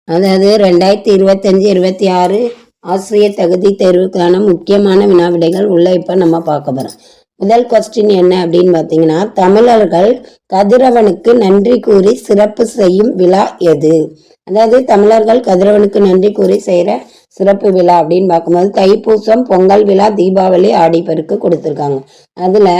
அதாவது 2025-26 ஆசிரியர் தகுதி தேர்வுக்கான முக்கியமான வினாவிடைகள் உள்ள இப்போ நம்ம பார்க்க போகிறோம். முதல் கொஸ்டின் என்ன அப்படின்னு பார்த்தீங்கன்னா, தமிழர்கள் கதிரவனுக்கு நன்றி கூறி சிறப்பு செய்யும் விழா எது? அதாவது தமிழர்கள் கதிரவனுக்கு நன்றி கூறி செய்கிற சிறப்பு விழா அப்படின்னு பார்க்கும்போது தைப்பூசம், பொங்கல் விழா, தீபாவளி, ஆடிப்பெருக்கு கொடுத்துருக்காங்க. அதில்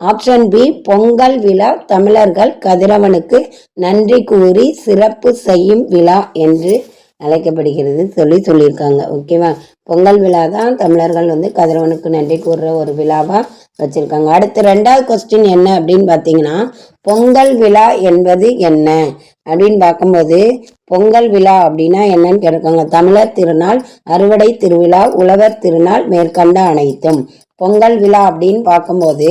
ஆப்ஷன் பி பொங்கல் விழா தமிழர்கள் கதிரவனுக்கு நன்றி கூறி சிறப்பு செய்யும் விழா என்று அழைக்கப்படுகிறது சொல்லியிருக்காங்க. ஓகேவா? பொங்கல் விழா தான் தமிழர்கள் கதிரவனுக்கு நன்றி கூறுற ஒரு விழாவா வச்சிருக்காங்க. அடுத்து ரெண்டாவது கொஸ்டின் என்ன அப்படின்னு பார்த்தீங்கன்னா, பொங்கல் விழா என்பது என்ன அப்படின்னு பார்க்கும்போது பொங்கல் விழா அப்படின்னா என்னன்னு கேட்டிருக்காங்க. தமிழர் திருநாள், அறுவடை திருவிழா, உழவர் திருநாள், மேற்கண்ட அனைத்தும். பொங்கல் விழா அப்படின்னு பார்க்கும்போது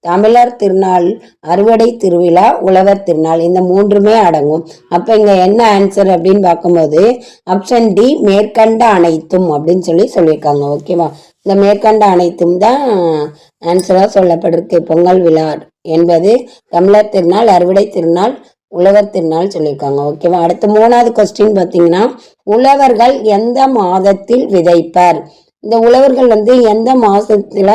தமிழர் திருநாள், அறுவடை திருவிழா, உழவர் திருநாள் இந்த மூன்றுமே அடங்கும். அப்போ இங்கே என்ன ஆன்சர் அப்படின்னு பார்க்கும்போது ஆப்ஷன் டி மேற்கண்ட அனைத்தும் அப்படின்னு சொல்லியிருக்காங்க. ஓகேவா? இந்த மேற்கண்ட அனைத்தும் தான் ஆன்சராக சொல்லப்பட்டிருக்கு. பொங்கல் விழா என்பது தமிழர் திருநாள், அறுவடை திருநாள், உழவர் திருநாள் சொல்லியிருக்காங்க. ஓகேவா? அடுத்து மூணாவது கொஸ்டின் பார்த்தீங்கன்னா, உழவர்கள் எந்த மாதத்தில் விதைப்பர்? இந்த உழவர்கள் எந்த மாசத்துல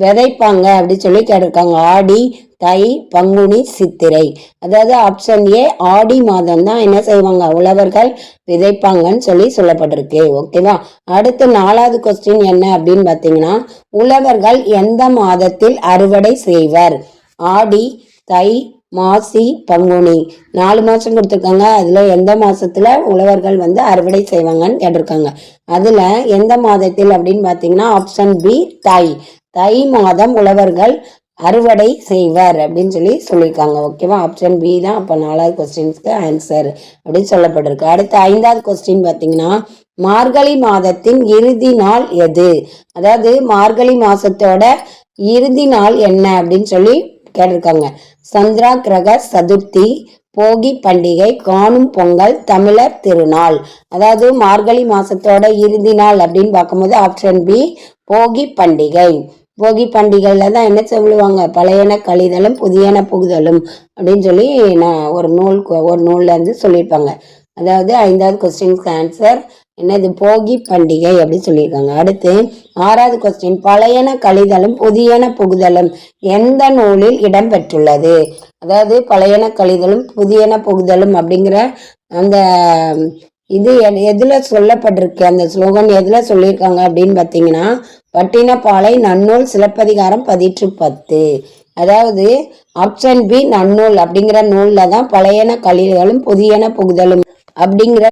விதைப்பாங்க அப்படின்னு சொல்லி கேட்டிருக்காங்க. ஆடி, தை, பங்குனி, சித்திரை. அதாவது ஆப்ஷன் ஏ ஆடி மாதம் தான் என்ன செய்வாங்க, உழவர்கள் விதைப்பாங்கன்னு சொல்லப்பட்டிருக்கு. ஓகேவா? அடுத்து நாலாவது கொஸ்டின் என்ன அப்படின்னு பார்த்தீங்கன்னா, உழவர்கள் எந்த மாதத்தில் அறுவடை செய்வர்? ஆடி, தை, மாசி, பங்குனி 4 மாதம் கொடுத்துருக்காங்க. அதில் எந்த மாதத்தில் உழவர்கள் அறுவடை செய்வாங்கன்னு கேட்டிருக்காங்க. அதில் எந்த மாதத்தில் அப்படின்னு பார்த்தீங்கன்னா ஆப்ஷன் பி தை மாதம் உழவர்கள் அறுவடை செய்வர் அப்படின்னு சொல்லியிருக்காங்க. ஓகேவா? ஆப்ஷன் பி தான் அப்போ 4வது கொஸ்டின்ஸ்க்கு ஆன்சர் அப்படின்னு சொல்லப்பட்டிருக்கு. அடுத்து 5வது கொஸ்டின் பார்த்தீங்கன்னா, மார்கழி மாதத்தின் இறுதி நாள் எது? அதாவது மார்கழி மாசத்தோட இறுதி நாள் என்ன அப்படின்னு கேட்டிருக்காங்க. சந்திரா கிரக சதுர்த்தி, போகி பண்டிகை, காணும் பொங்கல், தமிழர் திருநாள். அதாவது மார்கழி மாசத்தோட இறுதி நாள் அப்படின்னு பார்க்கும்போது ஆப்ஷன் பி போகி பண்டிகை. போகி பண்டிகையில தான் என்ன சொல்லுவாங்க, பழையன கழிதலும் புதியன புகுதலும் அப்படின்னு நான் ஒரு நூல்ல இருந்து சொல்லியிருப்பாங்க. அதாவது 5வது கொஸ்டின்ஸ்க்கு ஆன்சர் என்னது, போகி பண்டிகை அப்படின்னு சொல்லியிருக்காங்க. அடுத்து 6வது கொஸ்டின், பழையன கழிதலும் புதியன புகுதலும் எந்த நூலில் இடம்பெற்றுள்ளது? அதாவது பழையன கழிதலும் புதியன புகுதலும் அப்படிங்கிற அந்த இது எதுல சொல்லப்பட்டிருக்கு, அந்த ஸ்லோகன் எதுல சொல்லியிருக்காங்க அப்படின்னு பார்த்தீங்கன்னா பட்டினப்பாலை நன்னூல் சிலப்பதிகாரம் 10. அதாவது ஆப்ஷன் பி நன்னூல் அப்படிங்கிற நூல்ல தான் பழையன கழிதலும் புதியன புகுதலும் அப்படிங்கிற